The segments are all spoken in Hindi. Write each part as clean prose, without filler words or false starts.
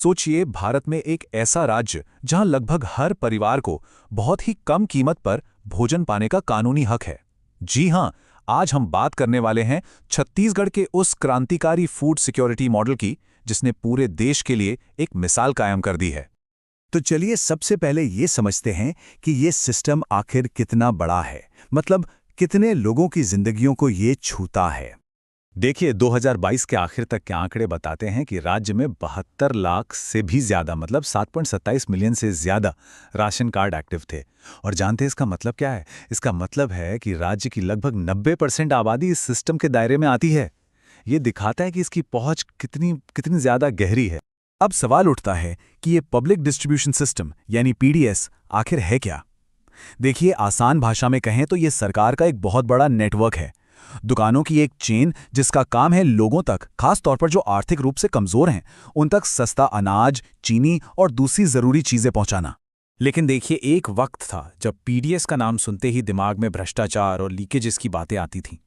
सोचिए, भारत में एक ऐसा राज्य जहां लगभग हर परिवार को बहुत ही कम कीमत पर भोजन पाने का कानूनी हक है। जी हां, आज हम बात करने वाले हैं छत्तीसगढ़ के उस क्रांतिकारी फूड सिक्योरिटी मॉडल की, जिसने पूरे देश के लिए एक मिसाल कायम कर दी है। तो चलिए सबसे पहले ये समझते हैं कि ये सिस्टम आखिर कितना बड़ा है। मतलब कितने लोगों की जिंदगियों को ये छूता है। देखिए 2022 के आखिर तक के आंकड़े बताते हैं कि राज्य में 72 लाख से भी ज्यादा, मतलब 7.27 मिलियन से ज्यादा राशन कार्ड एक्टिव थे। और जानते हैं इसका मतलब क्या है? इसका मतलब है कि राज्य की लगभग 90% आबादी इस सिस्टम के दायरे में आती है। ये दिखाता है कि इसकी पहुंच कितनी कितनी ज्यादा गहरी है। अब सवाल उठता है कि ये पब्लिक डिस्ट्रीब्यूशन सिस्टम यानी पीडीएस आखिर है क्या? देखिए, आसान भाषा में कहें तो ये सरकार का एक बहुत बड़ा नेटवर्क है। दुकानों की एक चेन जिसका काम है लोगों तक, खास तौर पर जो आर्थिक रूप से कमजोर हैं, उन तक सस्ता अनाज, चीनी और दूसरी जरूरी चीजें पहुंचाना। लेकिन देखिए, एक वक्त था जब पीडीएस का नाम सुनते ही दिमाग में भ्रष्टाचार और लीकेजेस की बातें आती थीं।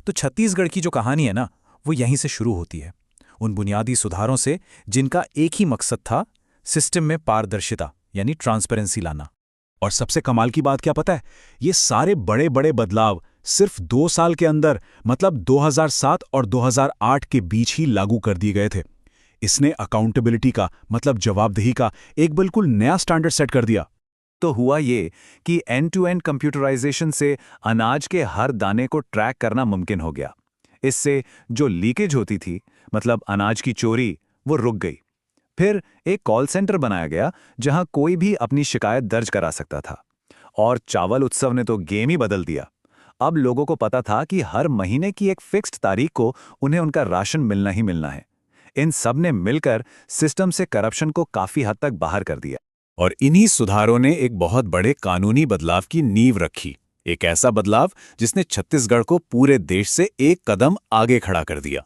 तो छत्तीसगढ़ की जो कहानी है ना, वो यहीं से शुरू होती है। उन बुनियादी सुधारों से जिनका एक ही मकसद था, सिस्टम में पारदर्शिता यानी ट्रांसपेरेंसी लाना। और सबसे कमाल की बात क्या पता है? ये सारे बड़े बड़े बदलाव सिर्फ 2 साल के अंदर, मतलब 2007 और 2008 के बीच ही लागू कर दिए गए थे। इसने अकाउंटेबिलिटी का, मतलब जवाबदेही का, एक बिल्कुल नया स्टैंडर्ड सेट कर दिया। तो हुआ ये कि एंड टू एंड कंप्यूटराइजेशन से अनाज के हर दाने को ट्रैक करना मुमकिन हो गया। इससे जो लीकेज होती थी, मतलब अनाज की चोरी, वो रुक गई। फिर एक कॉल सेंटर बनाया गया जहां कोई भी अपनी शिकायत दर्ज करा सकता था। और चावल उत्सव ने तो गेम ही बदल दिया। अब लोगों को पता था कि हर महीने की एक फिक्स्ड तारीख को उन्हें उनका राशन मिलना ही मिलना है। इन सब ने मिलकर सिस्टम से करप्शन को काफी हद तक बाहर कर दिया। और इन्हीं सुधारों ने एक बहुत बड़े कानूनी बदलाव की नींव रखी। एक ऐसा बदलाव जिसने छत्तीसगढ़ को पूरे देश से एक कदम आगे खड़ा कर दिया।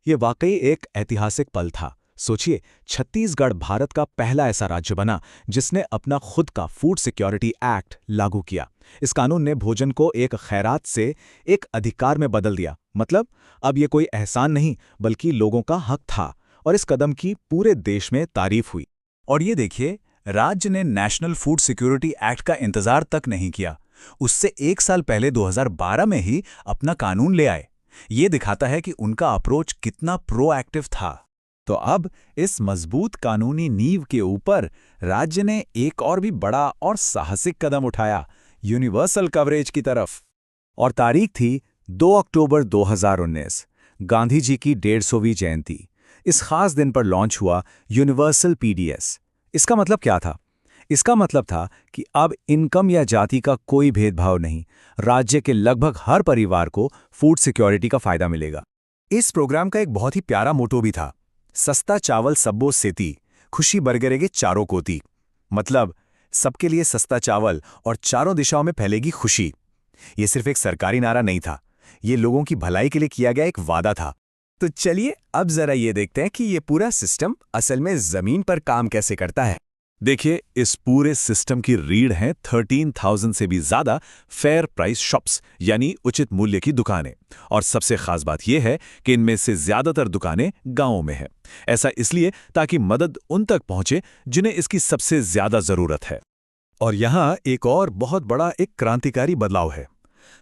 ये वाकई एक ऐतिहासिक पल था। सोचिए, छत्तीसगढ़ भारत का पहला ऐसा राज्य बना जिसने अपना खुद का फूड सिक्योरिटी एक्ट लागू किया। इस कानून ने भोजन को एक खैरात से एक अधिकार में बदल दिया। मतलब अब ये कोई एहसान नहीं, बल्कि लोगों का हक था। और इस कदम की पूरे देश में तारीफ हुई। और ये देखिए, राज्य ने नेशनल फूड सिक्योरिटी एक्ट का इंतजार तक नहीं किया। उससे एक साल पहले 2012 में ही अपना कानून ले आए। ये दिखाता है कि उनका अप्रोच कितना प्रोएक्टिव था। तो अब इस मजबूत कानूनी नींव के ऊपर राज्य ने एक और भी बड़ा और साहसिक कदम उठाया, यूनिवर्सल कवरेज की तरफ। और तारीख थी 2 अक्टूबर 2019, गांधी जी की 150वीं जयंती। इस खास दिन पर लॉन्च हुआ यूनिवर्सल पीडीएस। इसका मतलब क्या था? इसका मतलब था कि अब इनकम या जाति का कोई भेदभाव नहीं, राज्य के लगभग हर परिवार को फूड सिक्योरिटी का फायदा मिलेगा। इस प्रोग्राम का एक बहुत ही प्यारा मोटो भी था, सस्ता चावल सब्बो सेती, खुशी बरगरेगे चारों कोती। मतलब सबके लिए सस्ता चावल और चारों दिशाओं में फैलेगी खुशी। ये सिर्फ एक सरकारी नारा नहीं था, ये लोगों की भलाई के लिए किया गया एक वादा था। तो चलिए अब जरा ये देखते हैं कि ये पूरा सिस्टम असल में जमीन पर काम कैसे करता है। देखिए, इस पूरे सिस्टम की रीढ़ हैं 13,000 से भी ज्यादा फेयर प्राइस शॉप्स, यानी उचित मूल्य की दुकानें। और सबसे खास बात यह है कि इनमें से ज्यादातर दुकानें गांवों में हैं। ऐसा इसलिए ताकि मदद उन तक पहुंचे जिन्हें इसकी सबसे ज्यादा जरूरत है। और यहां एक और बहुत बड़ा एक क्रांतिकारी बदलाव है।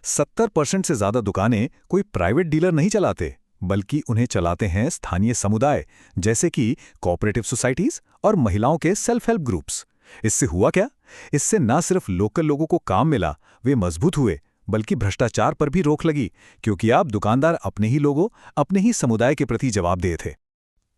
70% से ज्यादा दुकानें कोई प्राइवेट डीलर नहीं चलाते, बल्कि उन्हें चलाते हैं स्थानीय समुदाय, जैसे कि कोऑपरेटिव सोसाइटीज और महिलाओं के सेल्फ हेल्प ग्रुप्स। इससे हुआ क्या? इससे ना सिर्फ लोकल लोगों को काम मिला, वे मजबूत हुए, बल्कि भ्रष्टाचार पर भी रोक लगी, क्योंकि अब दुकानदार अपने ही लोगों, अपने ही समुदाय के प्रति जवाबदेह थे।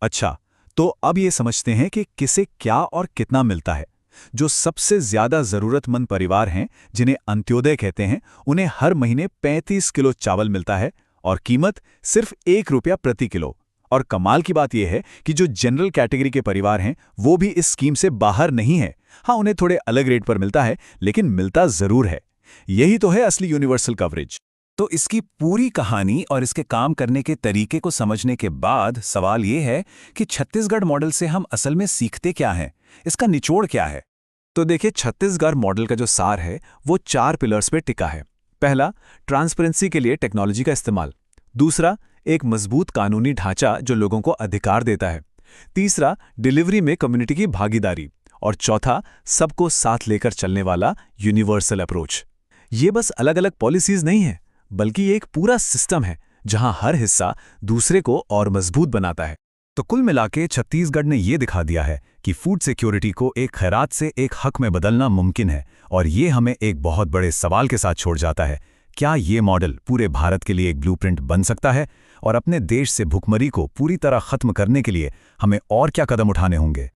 अच्छा, तो अब ये समझते हैं कि किसे क्या और कितना मिलता है। जो सबसे ज्यादा जरूरतमंद परिवार हैं, जिन्हें अंत्योदय कहते हैं, उन्हें हर महीने 35 किलो चावल मिलता है और कीमत सिर्फ 1 रुपया प्रति किलो। और कमाल की बात यह है कि जो जनरल कैटेगरी के परिवार हैं, वो भी इस स्कीम से बाहर नहीं है। हाँ, उन्हें थोड़े अलग रेट पर मिलता है, लेकिन मिलता जरूर है। यही तो है असली यूनिवर्सल कवरेज। तो इसकी पूरी कहानी और इसके काम करने के तरीके को समझने के बाद सवाल ये है कि छत्तीसगढ़ मॉडल से हम असल में सीखते क्या हैं, इसका निचोड़ क्या है। तो देखिए, छत्तीसगढ़ मॉडल का जो सार है वो 4 पिलर्स पे टिका है। पहला, ट्रांसपेरेंसी के लिए टेक्नोलॉजी का इस्तेमाल। दूसरा, एक मजबूत कानूनी ढांचा जो लोगों को अधिकार देता है। तीसरा, डिलीवरी में कम्युनिटी की भागीदारी। और चौथा, सबको साथ लेकर चलने वाला यूनिवर्सल अप्रोच। ये बस अलग-अलग पॉलिसीज नहीं है, बल्कि ये एक पूरा सिस्टम है जहां हर हिस्सा दूसरे को और मजबूत बनाता है। तो कुल मिलाके छत्तीसगढ़ ने ये दिखा दिया है कि फूड सिक्योरिटी को एक खैरात से एक हक में बदलना मुमकिन है, और ये हमें एक बहुत बड़े सवाल के साथ छोड़ जाता है। क्या ये मॉडल पूरे भारत के लिए एक ब्लूप्रिंट बन सकता है? और अपने देश से भुखमरी को पूरी तरह खत्म करने के लिए हमें और क्या कदम उठाने होंगे?